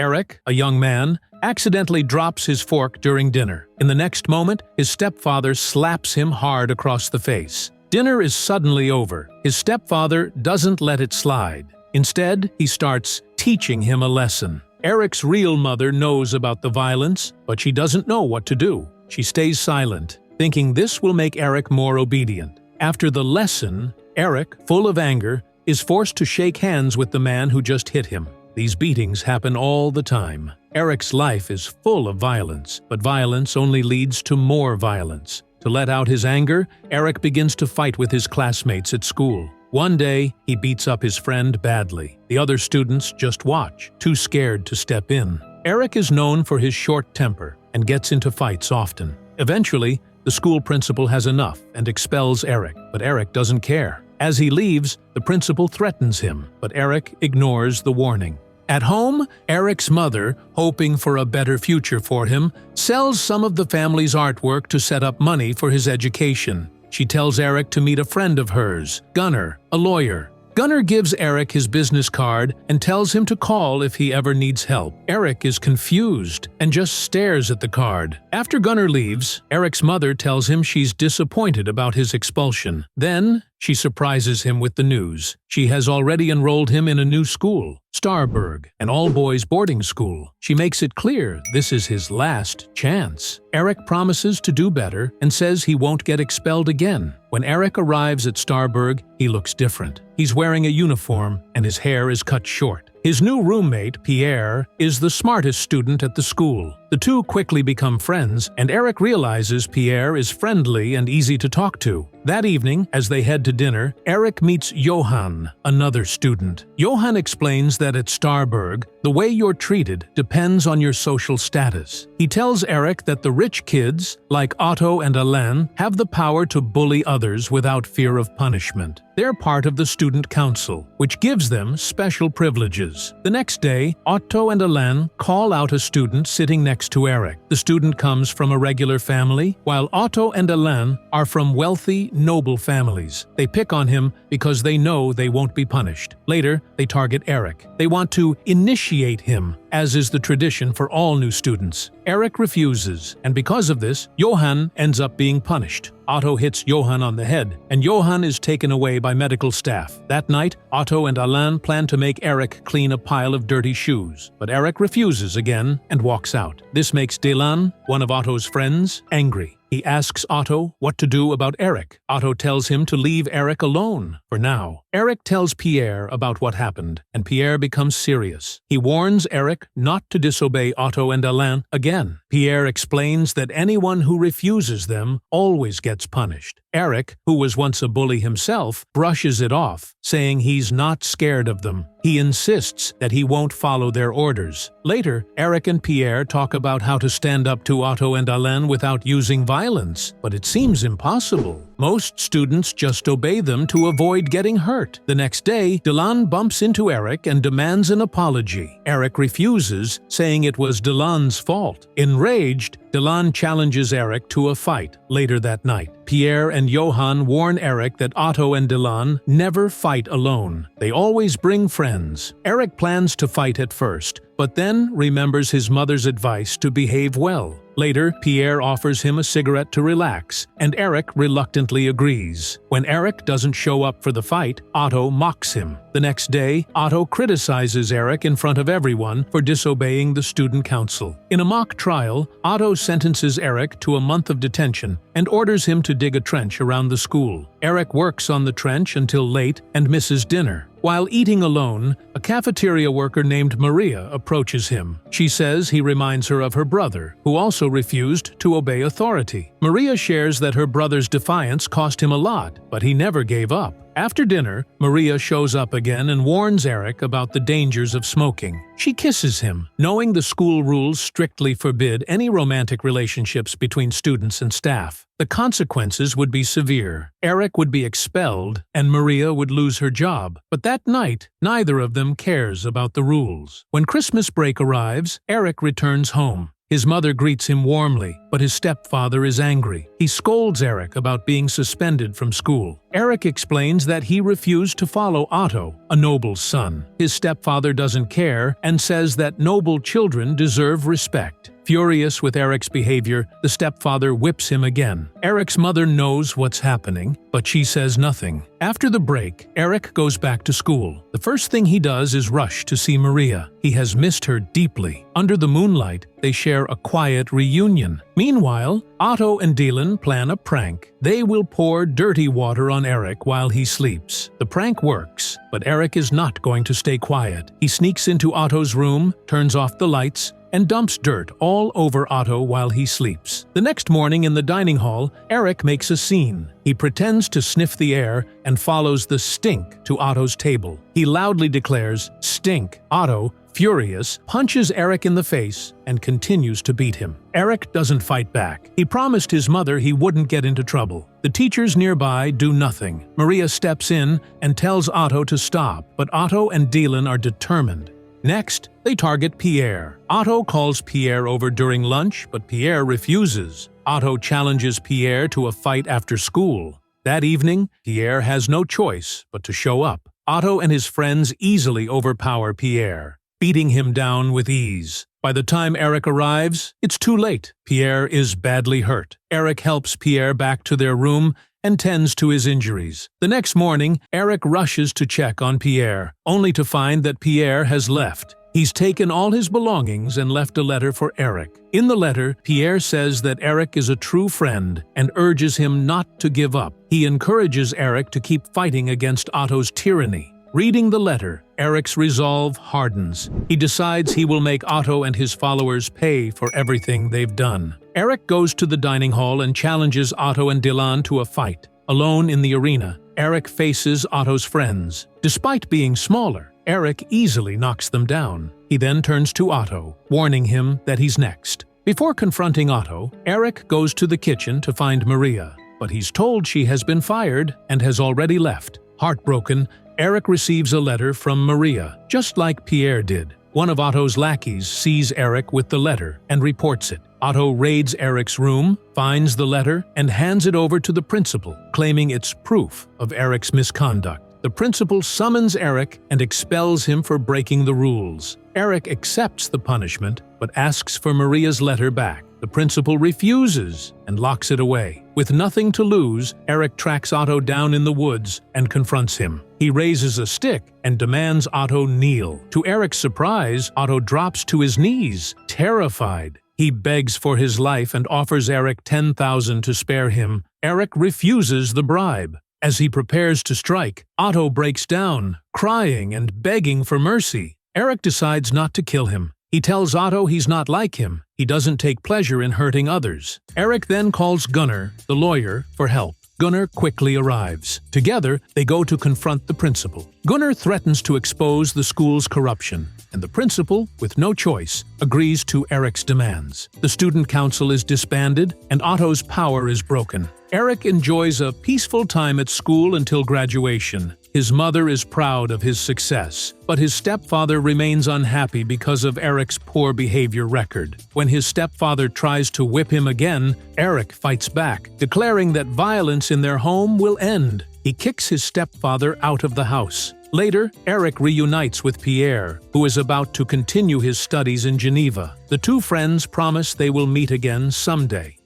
Eric, a young man, accidentally drops his fork during dinner. In the next moment, his stepfather slaps him hard across the face. Dinner is suddenly over. His stepfather doesn't let it slide. Instead, he starts teaching him a lesson. Eric's real mother knows about the violence, but she doesn't know what to do. She stays silent, thinking this will make Eric more obedient. After the lesson, Eric, full of anger, is forced to shake hands with the man who just hit him. These beatings happen all the time. Eric's life is full of violence, but violence only leads to more violence. To let out his anger, Eric begins to fight with his classmates at school. One day, he beats up his friend badly. The other students just watch, too scared to step in. Eric is known for his short temper and gets into fights often. Eventually, the school principal has enough and expels Eric, but Eric doesn't care. As he leaves, the principal threatens him, but Eric ignores the warning. At home, Eric's mother, hoping for a better future for him, sells some of the family's artwork to set up money for his education. She tells Eric to meet a friend of hers, Gunnar, a lawyer. Gunnar gives Eric his business card and tells him to call if he ever needs help. Eric is confused and just stares at the card. After Gunnar leaves, Eric's mother tells him she's disappointed about his expulsion. Then, she surprises him with the news. She has already enrolled him in a new school, Stjärnberg, an all-boys boarding school. She makes it clear this is his last chance. Eric promises to do better and says he won't get expelled again. When Eric arrives at Stjärnberg, he looks different. He's wearing a uniform and his hair is cut short. His new roommate, Pierre, is the smartest student at the school. The two quickly become friends, and Eric realizes Pierre is friendly and easy to talk to. That evening, as they head to dinner, Eric meets Johan, another student. Johan explains that at Stjärnberg, the way you're treated depends on your social status. He tells Eric that the rich kids, like Otto and Alain, have the power to bully others without fear of punishment. They're part of the student council, which gives them special privileges. The next day, Otto and Alain call out a student sitting next to Eric. The student comes from a regular family, while Otto and Alain are from wealthy, noble families. They pick on him because they know they won't be punished. Later, they target Eric. They want to initiate him, as is the tradition for all new students. Eric refuses, and because of this, Johan ends up being punished. Otto hits Johan on the head, and Johan is taken away by medical staff. That night, Otto and Alain plan to make Eric clean a pile of dirty shoes, but Eric refuses again and walks out. This makes Alain, one of Otto's friends, angry. He asks Otto what to do about Eric. Otto tells him to leave Eric alone, for now. Eric tells Pierre about what happened, and Pierre becomes serious. He warns Eric not to disobey Otto and Alain again. Pierre explains that anyone who refuses them always gets punished. Eric, who was once a bully himself, brushes it off, saying he's not scared of them. He insists that he won't follow their orders. Later, Eric and Pierre talk about how to stand up to Otto and Alain without using violence, but it seems impossible. Most students just obey them to avoid getting hurt. The next day, Alain bumps into Eric and demands an apology. Eric refuses, saying it was Alain's fault. Enraged, Alain challenges Eric to a fight later that night. Pierre and Johan warn Eric that Otto and Alain never fight alone. They always bring friends. Eric plans to fight at first, but then remembers his mother's advice to behave well. Later, Pierre offers him a cigarette to relax, and Eric reluctantly agrees. When Eric doesn't show up for the fight, Otto mocks him. The next day, Otto criticizes Eric in front of everyone for disobeying the student council. In a mock trial, Otto sentences Eric to a month of detention and orders him to dig a trench around the school. Eric works on the trench until late and misses dinner. While eating alone, a cafeteria worker named Maria approaches him. She says he reminds her of her brother, who also refused to obey authority. Maria shares that her brother's defiance cost him a lot, but he never gave up. After dinner, Maria shows up again and warns Eric about the dangers of smoking. She kisses him, knowing the school rules strictly forbid any romantic relationships between students and staff. The consequences would be severe. Eric would be expelled, and Maria would lose her job. But that night, neither of them cares about the rules. When Christmas break arrives, Eric returns home. His mother greets him warmly, but his stepfather is angry. He scolds Eric about being suspended from school. Eric explains that he refused to follow Otto, a noble's son. His stepfather doesn't care and says that noble children deserve respect. Furious with Eric's behavior, the stepfather whips him again. Eric's mother knows what's happening, but she says nothing. After the break, Eric goes back to school. The first thing he does is rush to see Maria. He has missed her deeply. Under the moonlight, they share a quiet reunion. Meanwhile, Otto and Alain plan a prank. They will pour dirty water on Eric while he sleeps. The prank works, but Eric is not going to stay quiet. He sneaks into Otto's room, turns off the lights, and dumps dirt all over Otto while he sleeps. The next morning in the dining hall, Eric makes a scene. He pretends to sniff the air and follows the stink to Otto's table. He loudly declares, "Stink." Otto, furious, punches Eric in the face and continues to beat him. Eric doesn't fight back. He promised his mother he wouldn't get into trouble. The teachers nearby do nothing. Maria steps in and tells Otto to stop, but Otto and Alain are determined. Next, they target Pierre. Otto calls Pierre over during lunch, but Pierre refuses. Otto challenges Pierre to a fight after school. That evening, Pierre has no choice but to show up. Otto and his friends easily overpower Pierre, beating him down with ease. By the time Eric arrives, it's too late. Pierre is badly hurt. Eric helps Pierre back to their room and tends to his injuries. The next morning, Eric rushes to check on Pierre, only to find that Pierre has left. He's taken all his belongings and left a letter for Eric. In the letter, Pierre says that Eric is a true friend and urges him not to give up. He encourages Eric to keep fighting against Otto's tyranny. Reading the letter, Eric's resolve hardens. He decides he will make Otto and his followers pay for everything they've done. Eric goes to the dining hall and challenges Otto and Alain to a fight. Alone in the arena, Eric faces Otto's friends. Despite being smaller, Eric easily knocks them down. He then turns to Otto, warning him that he's next. Before confronting Otto, Eric goes to the kitchen to find Maria, but he's told she has been fired and has already left. Heartbroken, Eric receives a letter from Maria, just like Pierre did. One of Otto's lackeys sees Eric with the letter and reports it. Otto raids Eric's room, finds the letter, and hands it over to the principal, claiming it's proof of Eric's misconduct. The principal summons Eric and expels him for breaking the rules. Eric accepts the punishment, but asks for Maria's letter back. The principal refuses and locks it away. With nothing to lose, Eric tracks Otto down in the woods and confronts him. He raises a stick and demands Otto kneel. To Eric's surprise, Otto drops to his knees, terrified. He begs for his life and offers Eric 10,000 to spare him. Eric refuses the bribe. As he prepares to strike, Otto breaks down, crying and begging for mercy. Eric decides not to kill him. He tells Otto he's not like him. He doesn't take pleasure in hurting others. Eric then calls Gunnar, the lawyer, for help. Gunnar quickly arrives. Together, they go to confront the principal. Gunnar threatens to expose the school's corruption, and the principal, with no choice, agrees to Eric's demands. The student council is disbanded, and Otto's power is broken. Eric enjoys a peaceful time at school until graduation. His mother is proud of his success, but his stepfather remains unhappy because of Eric's poor behavior record. When his stepfather tries to whip him again, Eric fights back, declaring that violence in their home will end. He kicks his stepfather out of the house. Later, Eric reunites with Pierre, who is about to continue his studies in Geneva. The two friends promise they will meet again someday.